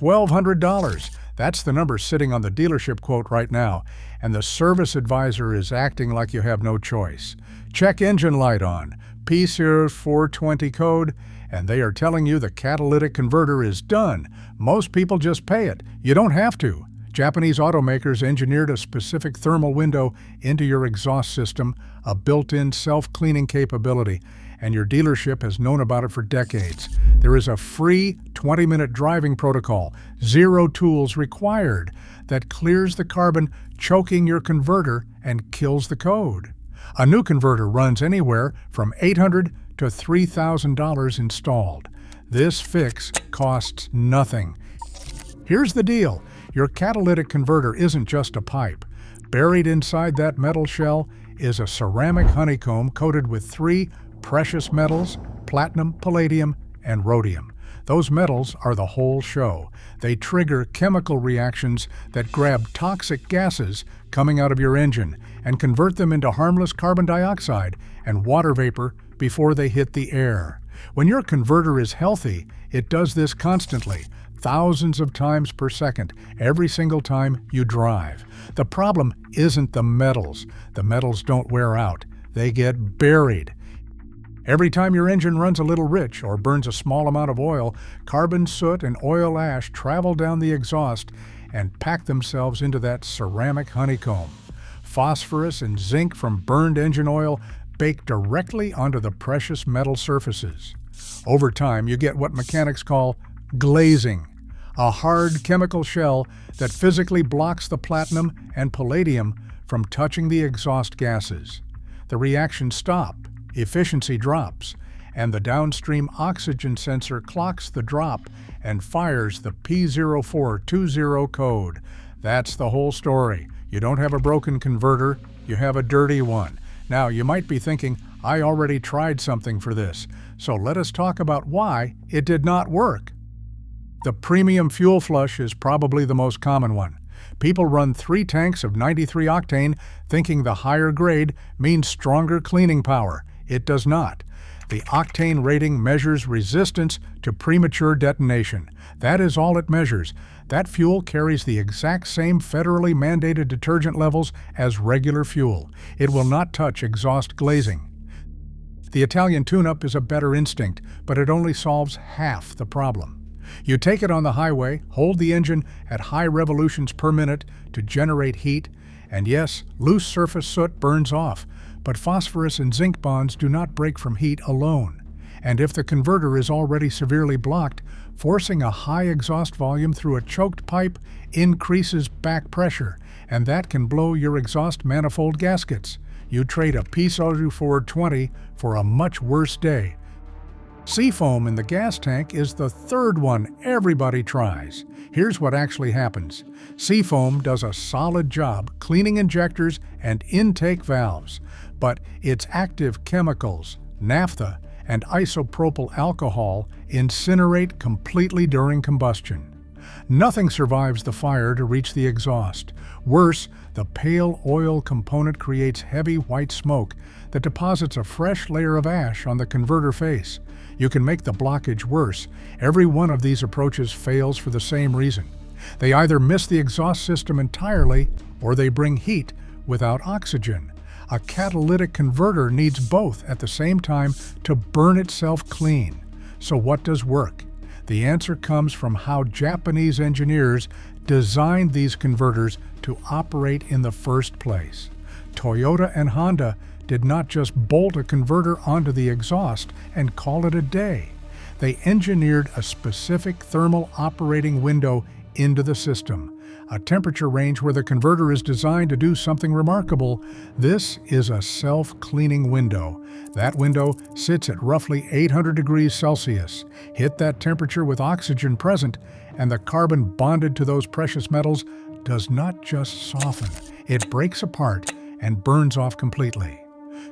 $1,200. That's the number sitting on the dealership quote right now, and the service advisor is acting like you have no choice. Check engine light on, P0420 code, and they are telling you the catalytic converter is done. Most people just pay it. You don't have to. Japanese automakers engineered a specific thermal window into your exhaust system, a built-in self-cleaning capability, and your dealership has known about it for decades. There is a free 20-minute driving protocol, 0 tools required, that clears the carbon, choking your converter and kills the code. A new converter runs anywhere from $800 to $3,000 installed. This fix costs nothing. Here's the deal. Your catalytic converter isn't just a pipe. Buried inside that metal shell is a ceramic honeycomb coated with 3 precious metals: platinum, palladium, and rhodium. Those metals are the whole show. They trigger chemical reactions that grab toxic gases coming out of your engine and convert them into harmless carbon dioxide and water vapor before they hit the air. When your converter is healthy, it does this constantly, thousands of times per second, every single time you drive. The problem isn't the metals. The metals don't wear out. They get buried. Every time your engine runs a little rich or burns a small amount of oil, carbon soot and oil ash travel down the exhaust and pack themselves into that ceramic honeycomb. Phosphorus and zinc from burned engine oil bake directly onto the precious metal surfaces. Over time, you get what mechanics call glazing, a hard chemical shell that physically blocks the platinum and palladium from touching the exhaust gases. The reactions stop, efficiency drops, and the downstream oxygen sensor clocks the drop and fires the P0420 code. That's the whole story. You don't have a broken converter, you have a dirty one. Now, you might be thinking, I already tried something for this, so let us talk about why it did not work. The premium fuel flush is probably the most common one. People run 3 tanks of 93 octane thinking the higher grade means stronger cleaning power. It does not. The octane rating measures resistance to premature detonation. That is all it measures. That fuel carries the exact same federally mandated detergent levels as regular fuel. It will not touch exhaust glazing. The Italian tune-up is a better instinct, but it only solves half the problem. You take it on the highway, hold the engine at high revolutions per minute to generate heat, and yes, loose surface soot burns off, but phosphorus and zinc bonds do not break from heat alone. And if the converter is already severely blocked, forcing a high exhaust volume through a choked pipe increases back pressure, and that can blow your exhaust manifold gaskets. You trade a P0420 for a much worse day. Seafoam in the gas tank is the third one everybody tries. Here's what actually happens. Seafoam does a solid job cleaning injectors and intake valves, but its active chemicals, naphtha and isopropyl alcohol, incinerate completely during combustion. Nothing survives the fire to reach the exhaust. Worse, the pale oil component creates heavy white smoke that deposits a fresh layer of ash on the converter face. You can make the blockage worse. Every one of these approaches fails for the same reason. They either miss the exhaust system entirely or they bring heat without oxygen. A catalytic converter needs both at the same time to burn itself clean. So what does work? The answer comes from how Japanese engineers designed these converters to operate in the first place. Toyota and Honda did not just bolt a converter onto the exhaust and call it a day. They engineered a specific thermal operating window into the system, a temperature range where the converter is designed to do something remarkable. This is a self-cleaning window. That window sits at roughly 800 degrees Celsius. Hit that temperature with oxygen present, and the carbon bonded to those precious metals does not just soften, it breaks apart and burns off completely.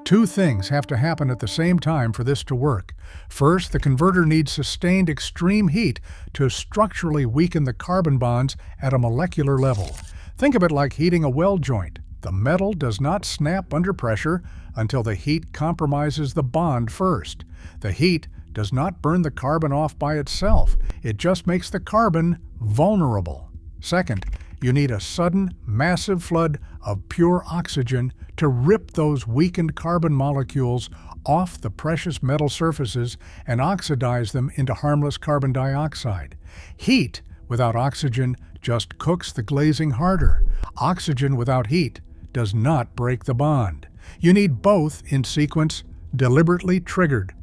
2 things have to happen at the same time for this to work. First, the converter needs sustained extreme heat to structurally weaken the carbon bonds at a molecular level. Think of it like heating a weld joint. The metal does not snap under pressure until the heat compromises the bond first. The heat does not burn the carbon off by itself. It just makes the carbon vulnerable. Second, you need a sudden, massive flood of pure oxygen to rip those weakened carbon molecules off the precious metal surfaces and oxidize them into harmless carbon dioxide. Heat without oxygen just cooks the glazing harder. Oxygen without heat does not break the bond. You need both in sequence, deliberately triggered.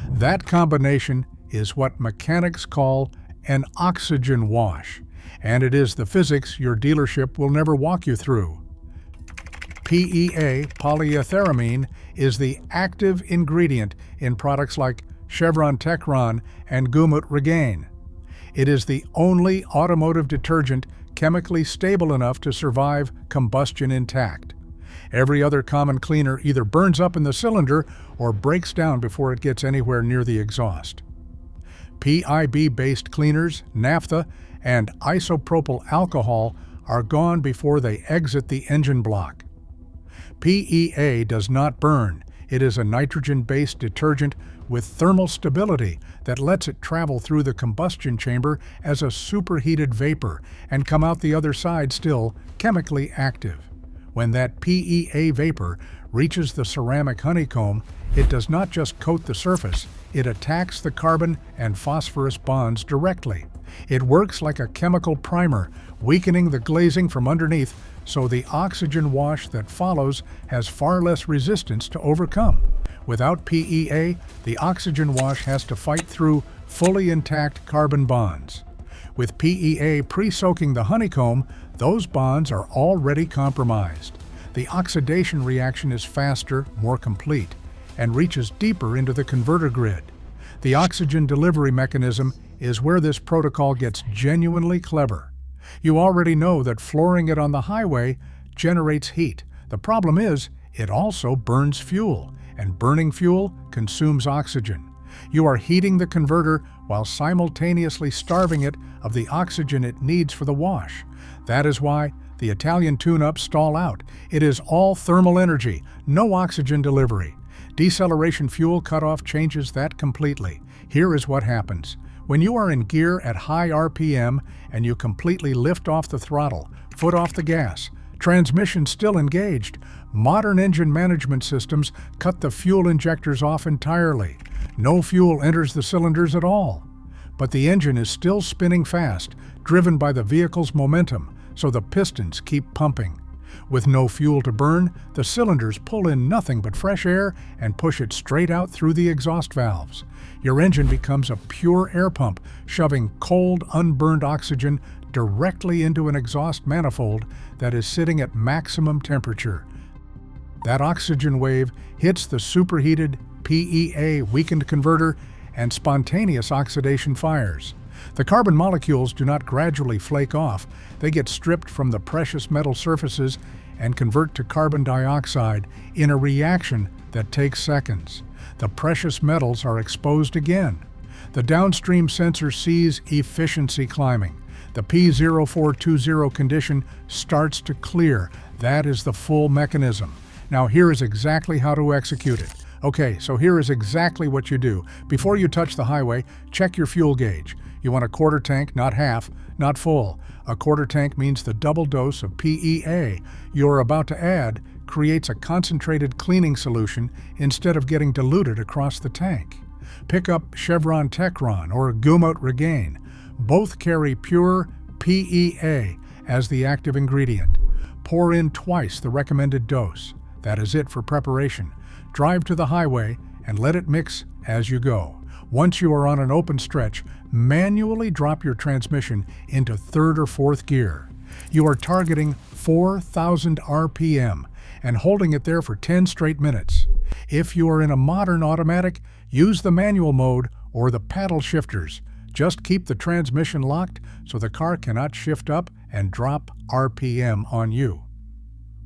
That combination is what mechanics call an oxygen wash, and it is the physics your dealership will never walk you through. PEA, polyethyramine, is the active ingredient in products like Chevron Techron and Gumut Regain. It is the only automotive detergent chemically stable enough to survive combustion intact. Every other common cleaner either burns up in the cylinder or breaks down before it gets anywhere near the exhaust. PIB-based cleaners, naphtha, and isopropyl alcohol are gone before they exit the engine block. PEA does not burn. It is a nitrogen-based detergent with thermal stability that lets it travel through the combustion chamber as a superheated vapor and come out the other side still chemically active. When that PEA vapor reaches the ceramic honeycomb, it does not just coat the surface, it attacks the carbon and phosphorus bonds directly. It works like a chemical primer, weakening the glazing from underneath, so the oxygen wash that follows has far less resistance to overcome. Without PEA, the oxygen wash has to fight through fully intact carbon bonds. With PEA pre-soaking the honeycomb, those bonds are already compromised. The oxidation reaction is faster, more complete, and reaches deeper into the converter grid. The oxygen delivery mechanism is where this protocol gets genuinely clever. You already know that flooring it on the highway generates heat. The problem is, it also burns fuel, and burning fuel consumes oxygen. You are heating the converter while simultaneously starving it of the oxygen it needs for the wash. That is why the Italian tune-ups stall out. It is all thermal energy, no oxygen delivery. Deceleration fuel cutoff changes that completely. Here is what happens. When you are in gear at high RPM and you completely lift off the throttle, foot off the gas, transmission still engaged, modern engine management systems cut the fuel injectors off entirely. No fuel enters the cylinders at all. But the engine is still spinning fast, driven by the vehicle's momentum, so the pistons keep pumping. With no fuel to burn, the cylinders pull in nothing but fresh air and push it straight out through the exhaust valves. Your engine becomes a pure air pump, shoving cold, unburned oxygen directly into an exhaust manifold that is sitting at maximum temperature. That oxygen wave hits the superheated PEA weakened converter and spontaneous oxidation fires. The carbon molecules do not gradually flake off. They get stripped from the precious metal surfaces and convert to carbon dioxide in a reaction that takes seconds. The precious metals are exposed again. The downstream sensor sees efficiency climbing. The P0420 condition starts to clear. That is the full mechanism. Now here is exactly how to execute it. Okay, so here is exactly what you do. Before you touch the highway, check your fuel gauge. You want a quarter tank, not half, not full. A quarter tank means the double dose of PEA you're about to add creates a concentrated cleaning solution instead of getting diluted across the tank. Pick up Chevron Techron or Gumut Regain. Both carry pure PEA as the active ingredient. Pour in twice the recommended dose. That is it for preparation. Drive to the highway and let it mix as you go. Once you are on an open stretch, manually drop your transmission into third or fourth gear. You are targeting 4,000 RPM and holding it there for 10 straight minutes. If you are in a modern automatic, use the manual mode or the paddle shifters. Just keep the transmission locked so the car cannot shift up and drop RPM on you.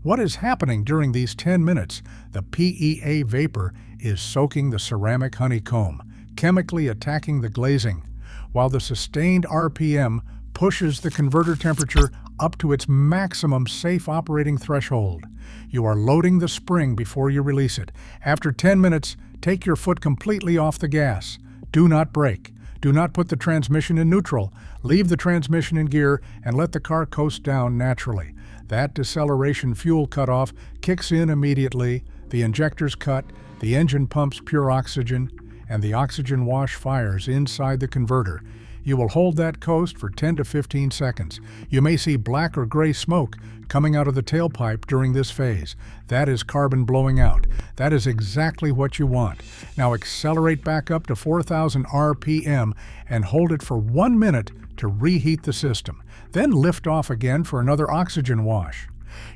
What is happening during these 10 minutes? The PEA vapor is soaking the ceramic honeycomb, chemically attacking the glazing, while the sustained RPM pushes the converter temperature up to its maximum safe operating threshold. You are loading the spring before you release it. After 10 minutes, take your foot completely off the gas. Do not brake. Do not put the transmission in neutral. Leave the transmission in gear and let the car coast down naturally. That deceleration fuel cutoff kicks in immediately, the injectors cut, the engine pumps pure oxygen, and the oxygen wash fires inside the converter. You will hold that coast for 10 to 15 seconds. You may see black or gray smoke coming out of the tailpipe during this phase. That is carbon blowing out. That is exactly what you want. Now accelerate back up to 4,000 RPM and hold it for 1 minute to reheat the system. Then lift off again for another oxygen wash.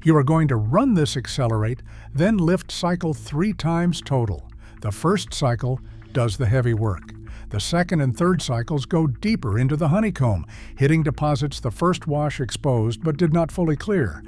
You are going to run this accelerate, then lift cycle 3 times total. The first cycle does the heavy work. The second and third cycles go deeper into the honeycomb, hitting deposits the first wash exposed but did not fully clear.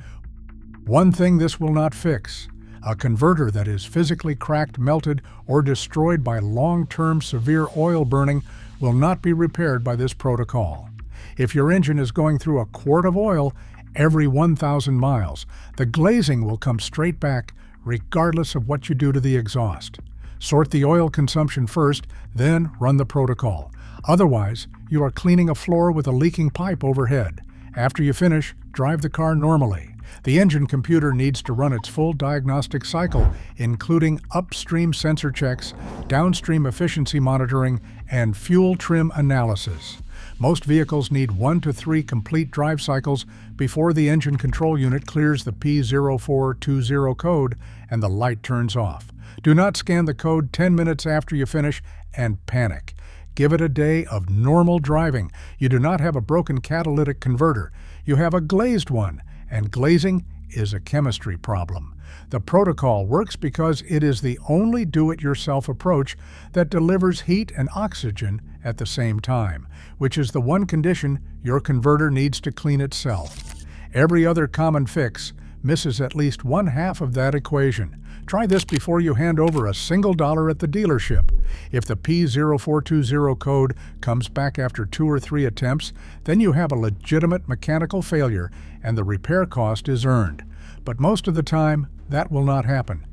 One thing this will not fix: a converter that is physically cracked, melted, or destroyed by long-term severe oil burning will not be repaired by this protocol. If your engine is going through a quart of oil every 1,000 miles, the glazing will come straight back regardless of what you do to the exhaust. Sort the oil consumption first, then run the protocol. Otherwise, you are cleaning a floor with a leaking pipe overhead. After you finish, drive the car normally. The engine computer needs to run its full diagnostic cycle, including upstream sensor checks, downstream efficiency monitoring, and fuel trim analysis. Most vehicles need 1 to 3 complete drive cycles before the engine control unit clears the P0420 code and the light turns off. Do not scan the code 10 minutes after you finish and panic. Give it a day of normal driving. You do not have a broken catalytic converter. You have a glazed one, and glazing is a chemistry problem. The protocol works because it is the only do-it-yourself approach that delivers heat and oxygen at the same time, which is the one condition your converter needs to clean itself. Every other common fix misses at least 1/2 of that equation. Try this before you hand over a single dollar at the dealership. If the P0420 code comes back after 2 or 3 attempts, then you have a legitimate mechanical failure and the repair cost is earned. But most of the time, that will not happen.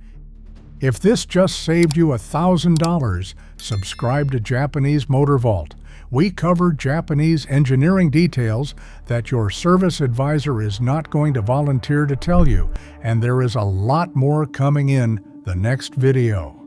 If this just saved you $1,000, subscribe to Japanese Motor Vault. We cover Japanese engineering details that your service advisor is not going to volunteer to tell you, and there is a lot more coming in the next video.